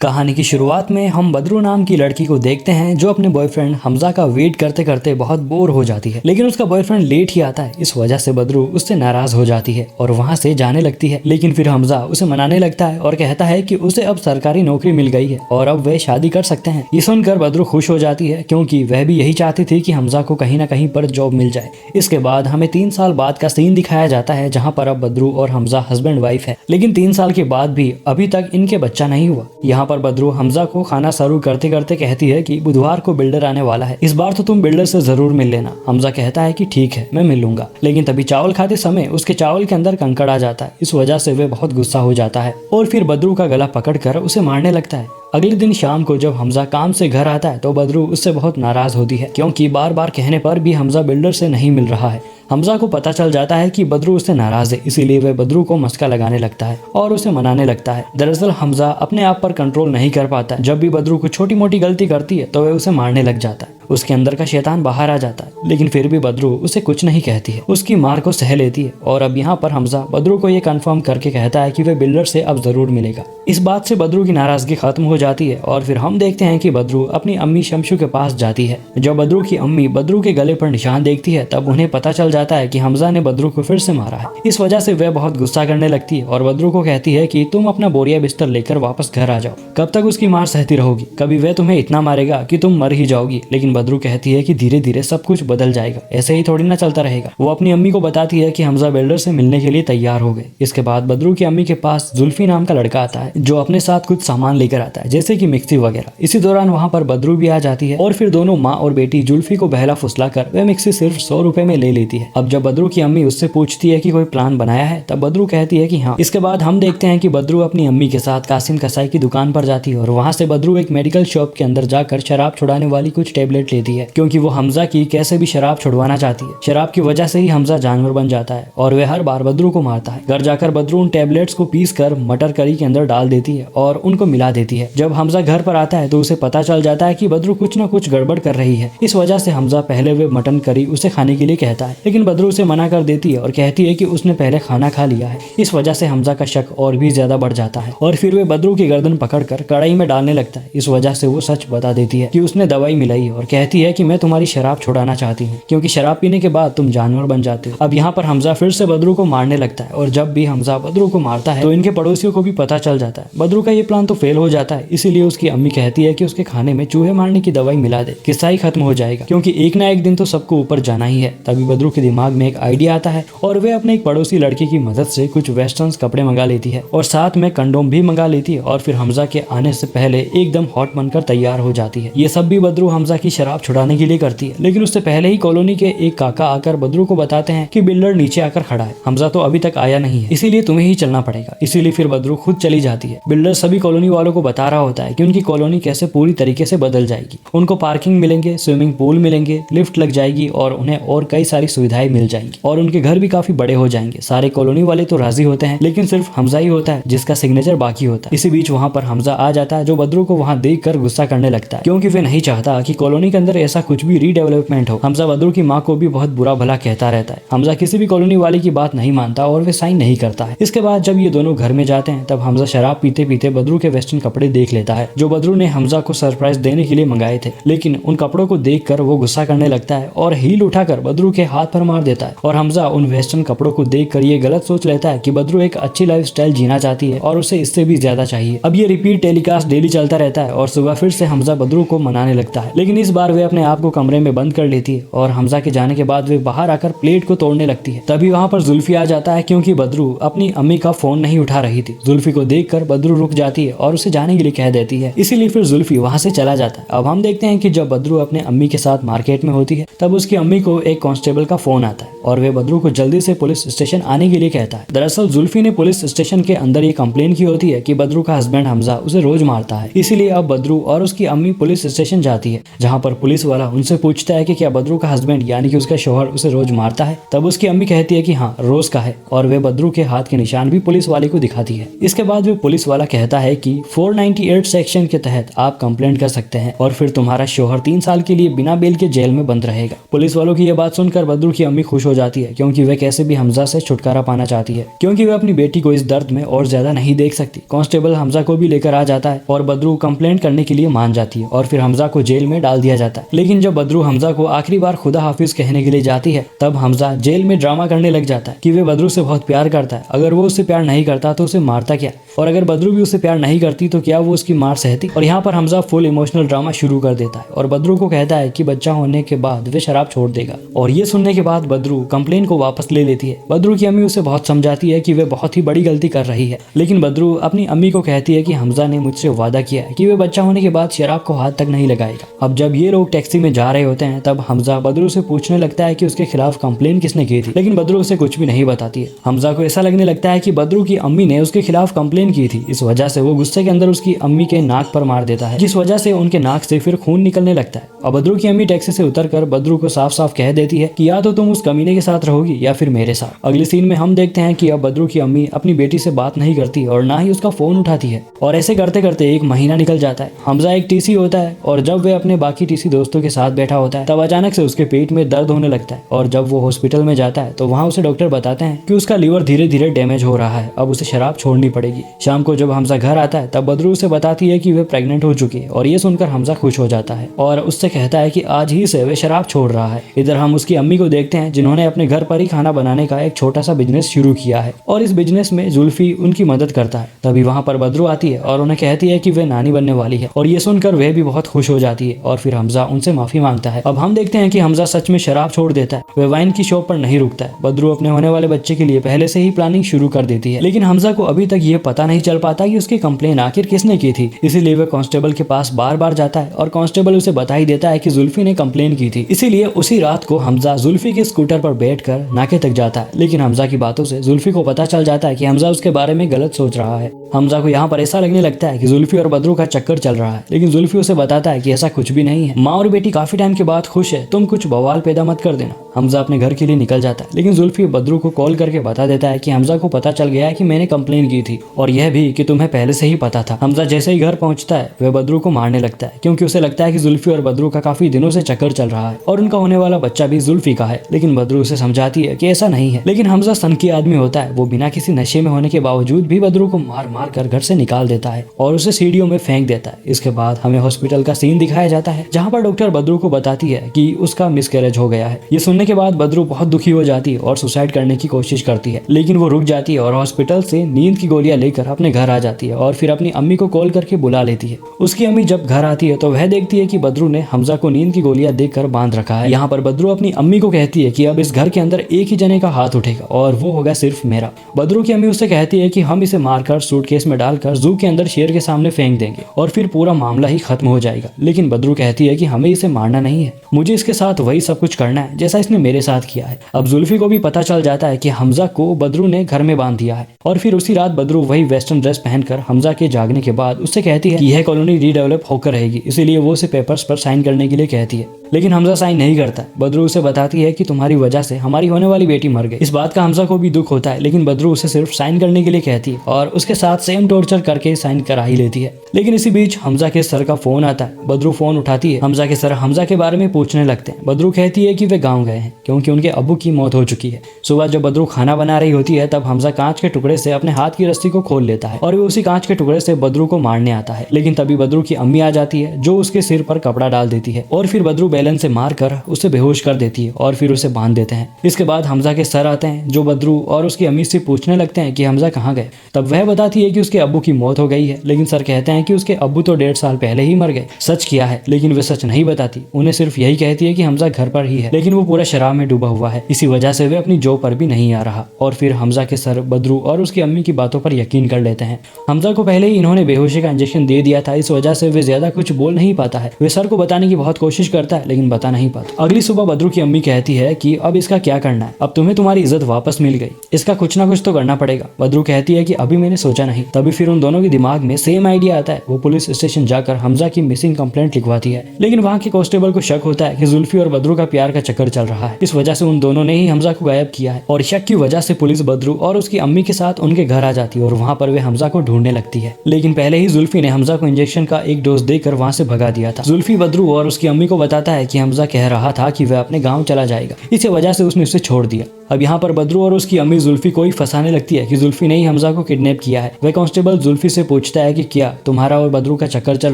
कहानी की शुरुआत में हम बदरू नाम की लड़की को देखते हैं जो अपने बॉयफ्रेंड हमजा का वेट करते करते बहुत बोर हो जाती है। लेकिन उसका बॉयफ्रेंड लेट ही आता है, इस वजह से बदरू उससे नाराज हो जाती है और वहां से जाने लगती है। लेकिन फिर हमजा उसे मनाने लगता है और कहता है कि उसे अब सरकारी नौकरी मिल गई है और अब वे शादी कर सकते हैं। ये सुनकर बदरू खुश हो जाती है क्योंकि वह भी यही चाहती थी कि हमजा को कहीं ना कहीं पर जॉब मिल जाए। इसके बाद हमें 3 साल बाद का सीन दिखाया जाता है जहाँ पर अब बदरू और हमजा हस्बैंड वाइफ है। लेकिन 3 साल के बाद भी अभी तक इनके बच्चा नहीं हुआ। यहाँ पर बदरू हमजा को खाना सर्व करते करते कहती है कि बुधवार को बिल्डर आने वाला है, इस बार तो तुम बिल्डर से जरूर मिल लेना। हमजा कहता है कि ठीक है, मैं मिल लूंगा। लेकिन तभी चावल खाते समय उसके चावल के अंदर कंकड़ आ जाता है। इस वजह से वह बहुत गुस्सा हो जाता है और फिर बदरू का गला पकड़कर उसे मारने लगता है। अगले दिन शाम को जब हमजा काम से घर आता है तो बदरू उससे बहुत नाराज होती है क्योंकि बार बार कहने पर भी हमजा बिल्डर से नहीं मिल रहा है। हमजा को पता चल जाता है कि बदरू उससे नाराज है, इसीलिए वह बदरू को मस्का लगाने लगता है और उसे मनाने लगता है। दरअसल हमजा अपने आप पर कंट्रोल नहीं कर पाता। जब भी बदरू को छोटी मोटी गलती करती है तो वह उसे मारने लग जाता है। उसके अंदर का शैतान बाहर आ जाता है, लेकिन फिर भी बदरू उसे कुछ नहीं कहती है, उसकी मार को सह लेती है। और अब यहाँ पर हमजा बदरू को ये कंफर्म करके कहता है कि वह बिल्डर से अब जरूर मिलेगा। इस बात से बदरू की नाराजगी खत्म हो जाती है और फिर हम देखते हैं कि बदरू अपनी अम्मी शमशू के पास जाती है। जब बदरू की अम्मी बदरू के गले पर निशान देखती है तब उन्हें पता चल जाता है कि हमजा ने बदरू को फिर से मारा है। इस वजह से वह बहुत गुस्सा करने लगती है और बदरू को कहती है कि तुम अपना बोरिया बिस्तर लेकर वापस घर आ जाओ। कब तक उसकी मार सहती रहोगी? कभी वह तुम्हें इतना मारेगा कि तुम मर ही जाओगी। लेकिन बदरू कहती है कि धीरे धीरे सब कुछ बदल जाएगा, ऐसे ही थोड़ी ना चलता रहेगा। वो अपनी अम्मी को बताती है कि हमजा बिल्डर से मिलने के लिए तैयार हो गए। इसके बाद बदरू की अम्मी के पास जुल्फी नाम का लड़का आता है जो अपने साथ कुछ सामान लेकर आता है जैसे कि मिक्सी वगैरह। इसी दौरान वहाँ पर बदरू भी आ जाती है और फिर दोनों माँ और बेटी जुल्फी को बहला फुसला कर वह मिक्सी सिर्फ 100 रुपए में ले लेती है। अब जब बदरू की अम्मी उससे पूछती है कि कोई प्लान बनाया है तब बदरू कहती है कि हाँ। इसके बाद हम देखते हैं कि बदरू अपनी अम्मी के साथ कासिम कसाई की दुकान पर जाती है और वहाँ से बदरू एक मेडिकल शॉप के अंदर जाकर शराब छुड़ाने वाली कुछ टेबलेट लेती है क्योंकि वो हमजा की कैसे भी शराब छुड़वाना चाहती है। शराब की वजह से ही हमजा जानवर बन जाता है और वह हर बार बदरू को मारता है। घर जाकर बदरू उन टेबलेट्स को पीस कर मटर करी के अंदर डाल देती है और उनको मिला देती है। जब हमजा घर पर आता है तो उसे पता चल जाता है कि बदरू कुछ न कुछ गड़बड़ कर रही है। इस वजह से हमजा पहले वे मटन करी उसे खाने के लिए कहता है, लेकिन बदरू उसे मना कर देती है और कहती है कि उसने पहले खाना खा लिया है। इस वजह से हमजा का शक और भी ज्यादा बढ़ जाता है और फिर वे बदरू की गर्दन पकड़कर कढ़ाई में डालने लगता है। इस वजह से वो सच बता देती है कि उसने दवाई मिलाई और कहती है कि मैं तुम्हारी शराब छुड़ाना चाहती हूँ क्योंकि शराब पीने के बाद तुम जानवर बन जाते हो। अब यहाँ पर हमजा फिर से बदरू को मारने लगता है और जब भी हमजा बदरू को मारता है तो इनके पड़ोसियों को भी पता चल जाता है। बदरू का ये प्लान तो फेल हो जाता है, इसीलिए उसकी अम्मी कहती है कि उसके खाने में चूहे मारने की दवाई मिला दे, किस्सा ही खत्म हो जाएगा क्योंकि एक ना एक दिन तो सबको ऊपर जाना ही है। तभी बदरू के दिमाग में एक आइडिया आता है और वे अपने एक पड़ोसी लड़के की मदद से कुछ वेस्टर्न कपड़े मंगा लेती है और साथ में कंडोम भी मंगा लेती है और फिर हमजा के आने से पहले एकदम हॉट बनकर तैयार हो जाती है। ये सब भी बदरू हमजा की शराब छुड़ाने के लिए करती है। लेकिन उससे पहले ही कॉलोनी के एक काका आकर बदरू को बताते हैं कि बिल्डर नीचे आकर खड़ा है, हमजा तो अभी तक आया नहीं है, इसीलिए तुम्हें ही चलना पड़ेगा। इसीलिए फिर बदरू खुद चली जाती है। बिल्डर सभी कॉलोनी वालों को बता रहा होता है कि उनकी कॉलोनी कैसे पूरी तरीके से बदल जाएगी। उनको पार्किंग मिलेंगे, स्विमिंग पूल मिलेंगे, लिफ्ट लग जाएगी और उन्हें और कई सारी सुविधाएं मिल जाएंगी और उनके घर भी काफी बड़े हो जाएंगे। सारे कॉलोनी वाले तो राजी होते हैं लेकिन सिर्फ हमजा ही होता है जिसका सिग्नेचर बाकी होता है। इसी बीच वहाँ पर हमजा आ जाता है जो बदरू को वहाँ देख कर गुस्सा करने लगता है क्योंकि वे नहीं चाहता कि कॉलोनी के अंदर ऐसा कुछ भी रीडेवलपमेंट हो। हमजा बदरू की माँ को भी बहुत बुरा भला कहता रहता है। हमजा किसी भी कॉलोनी वाले की बात नहीं मानता और वे साइन नहीं करता है। इसके बाद जब ये दोनों घर में जाते हैं तब हमजा शराब पीते पीते बदरू के वेस्टर्न कपड़े देख लेता है जो बदरू ने हमजा को सरप्राइज देने के लिए मंगाए थे। लेकिन उन कपड़ों को देखकर वो गुस्सा करने लगता है और हील उठाकर बदरू के हाथ पर मार देता है और हमजा उन वेस्टर्न कपड़ों को देखकर ये गलत सोच लेता है कि बदरू एक अच्छी लाइफस्टाइल जीना चाहती है और उसे इससे भी ज्यादा चाहिए। अब ये रिपीट टेलीकास्ट डेली चलता रहता है और सुबह फिर से हमजा बदरू को मनाने लगता है। लेकिन इस बार वे अपने आप को कमरे में बंद कर लेती है और हमजा के जाने के बाद वे बाहर आकर प्लेट को तोड़ने लगती है। तभी वहाँ पर जुल्फी आ जाता है क्योंकि बदरू अपनी अम्मी का फोन नहीं उठा रही थी। जुल्फी को देखकर बदरू रुक जाती है और उसे जाने के लिए कह देती है, इसीलिए फिर जुल्फी वहाँ से चला जाता है। अब हम देखते हैं कि जब बदरू अपने अम्मी के साथ मार्केट में होती है तब उसकी अम्मी को एक कांस्टेबल का फोन आता है और वे बदरू को जल्दी से पुलिस स्टेशन आने के लिए कहता है। दरअसल जुल्फी ने पुलिस स्टेशन के अंदर ये कंप्लेन की होती है कि बदरू का हस्बैंड हमजा उसे रोज मारता है। इसीलिए अब बदरू और उसकी अम्मी पुलिस स्टेशन जाती है जहाँ पर पुलिस वाला उनसे पूछता है कि क्या बदरू का हस्बैंड यानी कि उसका शौहर उसे रोज मारता है। तब उसकी अम्मी कहती है कि हाँ, रोज का है और वे बदरू के हाथ के निशान भी पुलिस वाले को दिखाती है। इसके बाद वे पुलिस वाला कहता है कि 498 सेक्शन के तहत आप कंप्लेंट कर सकते हैं और फिर तुम्हारा शौहर 3 साल के लिए बिना बेल के जेल में बंद रहेगा। पुलिस वालों की यह बात सुनकर बदरू की अम्मी खुश हो जाती है क्योंकि वह कैसे भी हमजा से छुटकारा पाना चाहती है, क्योंकि वह अपनी बेटी को इस दर्द में और ज्यादा नहीं देख सकती। कांस्टेबल हमजा को भी लेकर आ जाता है और बदरू कंप्लेंट करने के लिए मान जाती है और फिर हमजा को जेल में डाल दिया जाता है। लेकिन जब बदरू हमजा को आखिरी बार खुदा हाफिज कहने के लिए जाती है तब हमजा जेल में ड्रामा करने लग जाता है कि वह बदरू से बहुत प्यार करता है, अगर वो उससे प्यार नहीं करता तो उसे मारता क्या, और अगर बदरू भी उससे प्यार नहीं करती तो क्या वो उसकी मार सहती। और यहाँ पर हमजा फुल इमोशनल ड्रामा शुरू कर देता है और बदरू को कहता है कि बच्चा होने के बाद वे शराब छोड़ देगा। और ये सुनने के बाद बदरू कंप्लेन को वापस ले लेती है। बदरू की अम्मी उसे बहुत समझाती है कि वह बहुत ही बड़ी गलती कर रही है, लेकिन बदरू अपनी अम्मी को कहती है कि हमजा ने मुझसे वादा किया है कि वह बच्चा होने के बाद शराब को हाथ तक नहीं लगाएगा। अब जब ये लोग टैक्सी में जा रहे होते हैं तब हमजा बदरू से पूछने लगता है कि उसके खिलाफ कंप्लेन किसने की थी, लेकिन बदरू उसे कुछ भी नहीं बताती है। हमजा को ऐसा लगने लगता है कि बदरू की अम्मी ने उसके खिलाफ कंप्लेन की थी, इस वजह से वो गुस्से के अंदर उसकी अम्मी के नाक पर मार देता है, जिस वजह से उनके नाक से फिर खून निकलने लगता है। और बदरू की अम्मी टैक्सी से उतरकर बदरू को साफ साफ कह देती है कि या तो तुम उस कमीने के साथ रहोगी या फिर मेरे साथ। अगले सीन में हम देखते हैं कि अब बदरू की अम्मी अपनी बेटी से बात नहीं करती और ना ही उसका फोन उठाती है, और ऐसे करते करते एक महीना निकल जाता है। हमजा एक टीसी होता है और जब वह अपने बाकी टीसी दोस्तों के साथ बैठा होता है तब अचानक से उसके पेट में दर्द होने लगता है, और जब वो हॉस्पिटल में जाता है तो वहाँ उसे डॉक्टर बताते हैं कि उसका लीवर धीरे धीरे डैमेज हो रहा है, अब उसे शराब छोड़नी पड़ेगी। शाम को जब हमजा घर आता है तब बदरू उसे बताती है कि वह प्रेग्नेंट हो चुकी है, और ये सुनकर हमजा खुश हो जाता है और उससे कहता है कि आज ही से वह शराब छोड़ रहा है। इधर हम उसकी अम्मी को देखते हैं जिन्होंने अपने घर पर ही खाना बनाने का एक छोटा सा बिजनेस शुरू किया है, और इस बिजनेस में जुल्फी उनकी मदद करता है। तभी वहाँ पर बदरू आती है और उन्हें कहती है कि वह नानी बनने वाली है, और ये सुनकर वह भी बहुत खुश हो जाती है और फिर हमजा उनसे माफी मांगता है। अब हम देखते हैं कि हमजा सच में शराब छोड़ देता है, वह वाइन की शॉप पर नहीं रुकता है। बदरू अपने होने वाले बच्चे के लिए पहले से ही प्लानिंग शुरू कर देती है, लेकिन हमजा को अभी तक ये पता नहीं चल पाता कि उसकी कंप्लेन आखिर किसने की थी। इसीलिए वह कांस्टेबल के पास बार बार जाता है और कांस्टेबल उसे बता ही देता है कि जुल्फी ने कंप्लेन की थी। इसीलिए उसी रात को हमजा जुल्फी के स्कूटर पर बैठकर नाके तक जाता है, लेकिन हमजा की बातों से जुल्फी को पता चल जाता है कि हमजा उसके बारे में गलत सोच रहा है। हमजा को यहाँ पर ऐसा लगने लगता है कि जुल्फी और बदरू का चक्कर चल रहा है, लेकिन जुल्फी उसे बताता है कि ऐसा कुछ भी नहीं है, माँ और बेटी काफी टाइम के बाद खुश है, तुम कुछ बवाल पैदा मत कर देना। हमजा अपने घर के लिए निकल जाता है, लेकिन जुल्फी बदरू को कॉल करके बता देता है कि हमजा को पता चल गया है कि मैंने कंप्लेन की थी, और यह भी कि तुम्हें पहले से ही पता था। हमजा जैसे ही घर पहुंचता है वह बदरू को मारने लगता है, क्योंकि उसे लगता है कि जुल्फी और बदरू का काफी दिनों से चक्कर चल रहा है और उनका होने वाला बच्चा भी जुल्फी का है। लेकिन बदरू उसे समझाती है कि ऐसा नहीं है, लेकिन हमजा सन की आदमी होता है, वो बिना किसी नशे में होने के बावजूद भी बदरू को मार मार कर घर से निकाल देता है और उसे सीढ़ियों में फेंक देता है। इसके बाद हमें हॉस्पिटल का सीन दिखाया जाता है जहाँ पर डॉक्टर बदरू को बताती है कि उसका मिसकैरेज हो गया है। ये सुनने के बाद बदरू बहुत दुखी हो जाती है और सुसाइड करने की कोशिश करती है, लेकिन वो रुक जाती है और हॉस्पिटल से नींद की गोलियां लेकर अपने घर आ जाती है और फिर अपनी अम्मी को कॉल करके बुला लेती है। उसकी अम्मी जब घर आती है तो वह देखती है कि बदरू ने हमजा को नींद की गोलियां देकर बांध रखा है। यहाँ पर बदरू अपनी अम्मी को कहती है कि अब इस घर के अंदर एक ही जने का हाथ उठेगा और वो होगा सिर्फ मेरा। बदरू की अम्मी उससे कहती है कि हम इसे मारकर सूटकेस में डालकर जू के अंदर शेर के सामने फेंक देंगे और फिर पूरा मामला ही खत्म हो जाएगा। लेकिन बदरू कहती है कि हमें इसे मारना नहीं है, मुझे इसके साथ वही सब कुछ करना है जैसा इसने मेरे साथ किया है। अब जुल्फी को भी पता चल जाता है कि हमजा को बदरू ने घर में बांध दिया है, और फिर उसी रात बदरू वही वेस्टर्न ड्रेस पहनकर हमजा के जागने के बाद उससे कहती है कि यह कॉलोनी रीडेवलप होकर रहेगी, इसीलिए वो उसे पेपर्स पर साइन करने के लिए कहती है। लेकिन हमजा साइन नहीं करता। बदरू उसे बताती है कि तुम्हारी वजह से हमारी होने वाली बेटी मर गई। इस बात का हमजा को भी दुख होता है, लेकिन बदरू उसे सिर्फ साइन करने के लिए कहती है और उसके साथ सेम टॉर्चर करके साइन करा ही लेती है। लेकिन इसी बीच हमजा के सर का फोन आता है। बदरू फोन उठाती है। हमजा के सर हमजा के बारे में पूछने लगते हैं। बदरू कहती है कि वे गाँव गए हैं क्योंकि उनके अब्बू की मौत हो चुकी है। सुबह जब बदरू खाना बना रही होती है तब हमजा कांच के टुकड़े से अपने हाथ की रस्सी को खोल लेता है और वो उसी कांच के टुकड़े से बदरू को मारने आता है। लेकिन तभी बदरू की अम्मी आ जाती है जो उसके सिर पर कपड़ा डाल देती है और फिर बदरू बैलन से मारकर उसे बेहोश कर देती है और फिर उसे बांध देते हैं। इसके बाद हमजा के सर आते हैं जो बदरू और उसकी अम्मी से पूछने लगते हैं कि हमजा कहाँ गए। तब वह बताती है कि उसके अब्बू की मौत हो गई है, लेकिन सर कहते हैं कि उसके अब्बू तो 1.5 साल पहले ही मर गए। सच किया है, लेकिन वे सच नहीं बताती। उन्हें सिर्फ यही कहती है कि हमजा घर पर ही है, लेकिन वो पूरा शराब में डूबा हुआ है, इसी वजह से वे अपनी जॉब पर भी नहीं आ रहा। और फिर हमजा के सर बदरू और उसकी अम्मी की बातों पर यकीन कर लेते हैं। हमजा को पहले ही इन्होंने बेहोशी का इंजेक्शन दे दिया था, इस वजह से वे ज्यादा कुछ बोल नहीं पाता है। वे सर को बताने की बहुत कोशिश करता है लेकिन बता नहीं पाता। अगली सुबह बदरू की अम्मी कहती है कि अब इसका क्या करना है, अब तुम्हें तुम्हारी इज्जत वापस मिल गई, इसका कुछ ना कुछ तो करना पड़ेगा। बदरू कहती है कि अभी मैंने सोचा नहीं। तभी फिर उन दोनों के दिमाग में सेम आइडिया आता है। वो पुलिस स्टेशन जाकर हमजा की मिसिंग कंप्लेंट लिखवाती है, लेकिन वहाँ के कांस्टेबल को शक होता है कि जुल्फी और बदरू का प्यार का चक्कर चल रहा रहा है। इस वजह से उन दोनों ने ही हमजा को गायब किया है और शक की वजह से पुलिस बदरू और उसकी अम्मी के साथ उनके घर आ जाती है और वहाँ पर वे हमजा को ढूंढने लगती है। लेकिन पहले ही जुल्फी ने हमजा को इंजेक्शन का एक डोज देकर वहाँ से भगा दिया था। जुल्फी बदरू और उसकी अम्मी को बताता है कि हमजा कह रहा था कि वह अपने गाँव चला जाएगा, इसी वजह से उसने उसे छोड़ दिया। अब यहाँ पर बदरू और उसकी अम्मी जुल्फी को ही फंसाने लगती है कि जुल्फी ने ही हमजा को किडनैप किया है। वह कांस्टेबल जुल्फी से पूछता है कि क्या तुम्हारा और बदरू का चक्कर चल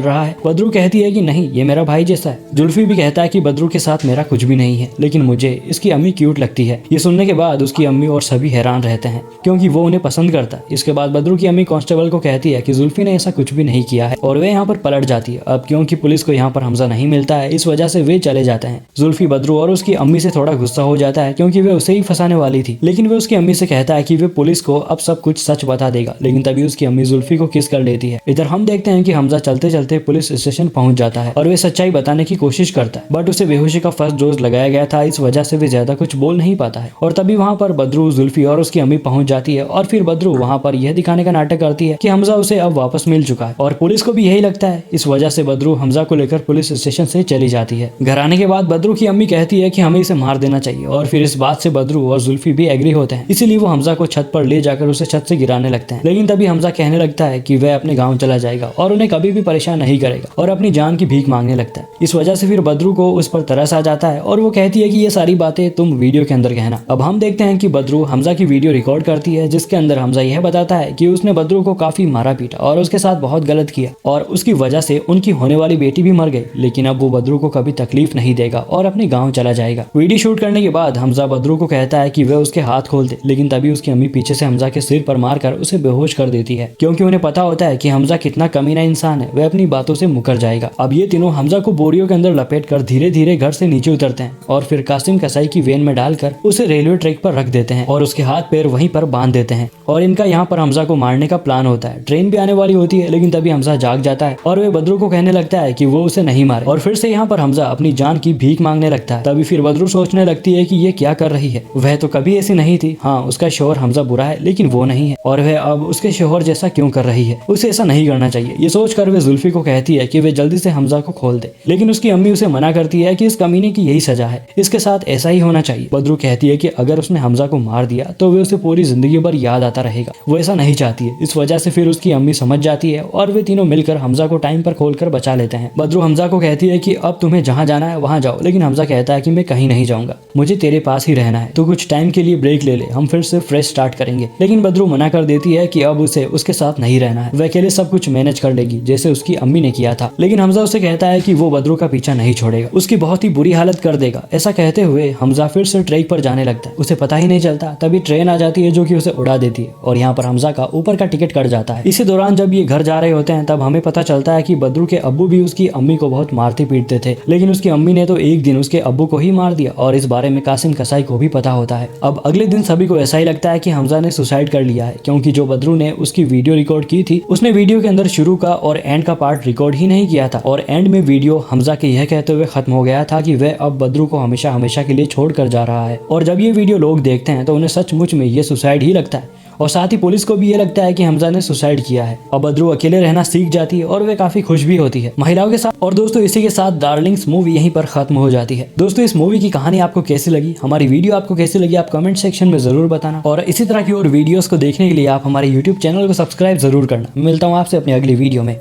रहा है। बदरू कहती है कि नहीं, ये मेरा भाई जैसा है। जुल्फी भी कहता है कि बदरू के साथ मेरा कुछ भी नहीं है, लेकिन मुझे इसकी अम्मी क्यूट लगती है। ये सुनने के बाद उसकी अम्मी और सभी हैरान रहते हैं क्योंकि वो उन्हें पसंद करता है। इसके बाद बदरू की अम्मी कांस्टेबल को कहती है कि जुल्फी ने ऐसा कुछ भी नहीं किया है और वे यहाँ पर पलट जाती है। अब क्योंकि पुलिस को यहाँ पर हमजा नहीं मिलता है, इस वजह से वे चले जाते हैं। जुल्फी बदरू और उसकी अम्मी से थोड़ा गुस्सा हो जाता है क्योंकि वे उसे ही फंसाने वाली थी, लेकिन वे उसकी अम्मी से कहता है कि वे पुलिस को अब सब कुछ सच बता देगा। लेकिन तभी उसकी अम्मी जुल्फी को किस कर लेती है। इधर हम देखते हैं कि हमजा चलते चलते पुलिस स्टेशन पहुंच जाता है और वे सच्चाई बताने की कोशिश करता है, बट उसे बेहोशी का फर्स्ट डोज लगाया गया था, इस वजह से वे ज्यादा कुछ बोल नहीं पाता है। और तभी वहाँ पर बदरू, जुल्फी और उसकी अम्मी पहुंच जाती है और फिर बदरू वहाँ पर यह दिखाने का नाटक करती है कि हमजा उसे अब वापस मिल चुका है और पुलिस को भी यही लगता है। इस वजह से बदरू हमजा को लेकर पुलिस स्टेशन से चली जाती है। घर आने के बाद बदरू की अम्मी कहती है कि हमें इसे मार देना चाहिए और फिर इस बात से बदरू और जुल्फी भी एग्री होते हैं, इसीलिए वो हमजा को छत पर ले जाकर उसे छत से गिराने लगते हैं। लेकिन तभी हमजा कहने लगता है कि वह अपने गाँव चला जाएगा और उन्हें कभी भी परेशान नहीं करेगा और अपनी जान की भीख मांगने लगता है। इस वजह से फिर बदरू को उस पर तरस आ जाता है और वो कहती है कि ये सारी बातें तुम वीडियो के अंदर कहना। अब हम देखते हैं कि बदरू हमजा की वीडियो रिकॉर्ड करती है जिसके अंदर हमजा यह बताता है कि उसने बदरू को काफी मारा पीटा और उसके साथ बहुत गलत किया और उसकी वजह से उनकी होने वाली बेटी भी मर गई, लेकिन अब वो बदरू को कभी तकलीफ नहीं देगा और अपने गाँव चला जाएगा। वीडियो शूट करने के बाद हमजा बदरू को कहता है कि वह उसके हाथ खोल दे, लेकिन तभी उसकी अम्मी पीछे से हमजा के सिर पर मारकर उसे बेहोश कर देती है क्योंकि उन्हें पता होता है कि हमजा कितना कमीना इंसान है, वह अपनी बातों से मुकर जाएगा। अब ये तीनों हमजा को बोरियों के अंदर लपेटकर धीरे धीरे घर से नीचे उतरते हैं और फिर कासिम कसाई की वैन में डालकर उसे रेलवे ट्रैक पर रख देते हैं और उसके हाथ पैर वहीं पर बांध देते हैं और इनका यहाँ पर हमजा को मारने का प्लान होता है। ट्रेन भी आने वाली होती है, लेकिन तभी हमजा जाग जाता है और वह बदरू को कहने लगता है कि वो उसे नहीं मारे और फिर से यहाँ पर हमजा अपनी जान की भीख मांगने लगता है। तभी फिर बदरू सोचने लगती है कि ये क्या कर रही है, वह तो कभी ऐसी नहीं थी। हाँ, उसका शोहर हमजा बुरा है लेकिन वो नहीं है और वह अब उसके शोहर जैसा क्यों कर रही है, उसे ऐसा नहीं करना चाहिए। ये सोचकर वे जुल्फी को कहती है कि वे जल्दी से हमजा को खोल दे, लेकिन उसकी अम्मी उसे मना करती है कि इस कमीने की यही सजा है, इसके साथ ऐसा ही होना चाहिए। बदरू कहती है कि अगर उसने हमजा को मार दिया तो वे उसे पूरी जिंदगी भर याद आता रहेगा, वो ऐसा नहीं चाहती है। इस वजह से फिर उसकी अम्मी समझ जाती है और वे तीनों मिलकर हमजा को टाइम पर खोलकर बचा लेते हैं। बदरू हमजा को कहती है कि अब तुम्हें जहाँ जाना है वहाँ जाओ, लेकिन हमजा कहता है कि मैं कहीं नहीं जाऊंगा, मुझे तेरे पास ही रहना है, तो कुछ टाइम के लिए ब्रेक ले ले, हम फिर से फ्रेश स्टार्ट करेंगे। लेकिन बदरू मना कर देती है कि अब उसे उसके साथ नहीं रहना है, वह अकेले सब कुछ मैनेज कर लेगी जैसे उसकी अम्मी ने किया था। लेकिन हमजा उसे कहता है कि वो बदरू का पीछा नहीं छोड़ेगा, उसकी बहुत ही बुरी हालत कर देगा। ऐसा कहते हुए हमजा फिर से ट्रैक पर जाने लगता है, उसे पता ही नहीं चलता। तभी ट्रेन आ जाती है जो कि उसे उड़ा देती है और यहाँ पर हमजा का ऊपर का टिकट कट जाता है। इसी दौरान जब ये घर जा रहे होते हैं तब हमें पता चलता है कि बदरू के अब्बू भी उसकी अम्मी को बहुत मारते पीटते थे, लेकिन उसकी अम्मी ने तो एक दिन उसके अब्बू को ही मार दिया और इस बारे में कासिम कसाई को भी पता होता है। अब अगले दिन सभी को ऐसा ही लगता है कि हमजा ने सुसाइड कर लिया है, क्योंकि जो बदरू ने उसकी वीडियो रिकॉर्ड की थी उसने वीडियो के अंदर शुरू का और एंड का पार्ट रिकॉर्ड ही नहीं किया था और एंड में वीडियो हमजा के यह कहते हुए खत्म हो गया था कि वह अब बदरू को हमेशा हमेशा के लिए छोड़ कर जा रहा है। और जब ये वीडियो लोग देखते हैं तो उन्हें सचमुच में ये सुसाइड ही लगता है और साथ ही पुलिस को भी ये लगता है कि हमजा ने सुसाइड किया है। अब बदरू अकेले रहना सीख जाती है और वे काफी खुश भी होती है महिलाओं के साथ। और दोस्तों, इसी के साथ डार्लिंग्स मूवी यहीं पर खत्म हो जाती है। दोस्तों, इस मूवी की कहानी आपको कैसी लगी, हमारी वीडियो आपको कैसी लगी, आप कमेंट सेक्शन में जरूर बताना और इसी तरह की और वीडियोस को देखने के लिए आप हमारे यूट्यूब चैनल को सब्सक्राइब जरूर करना। मिलता हूँ आपसे अपनी अगली वीडियो में।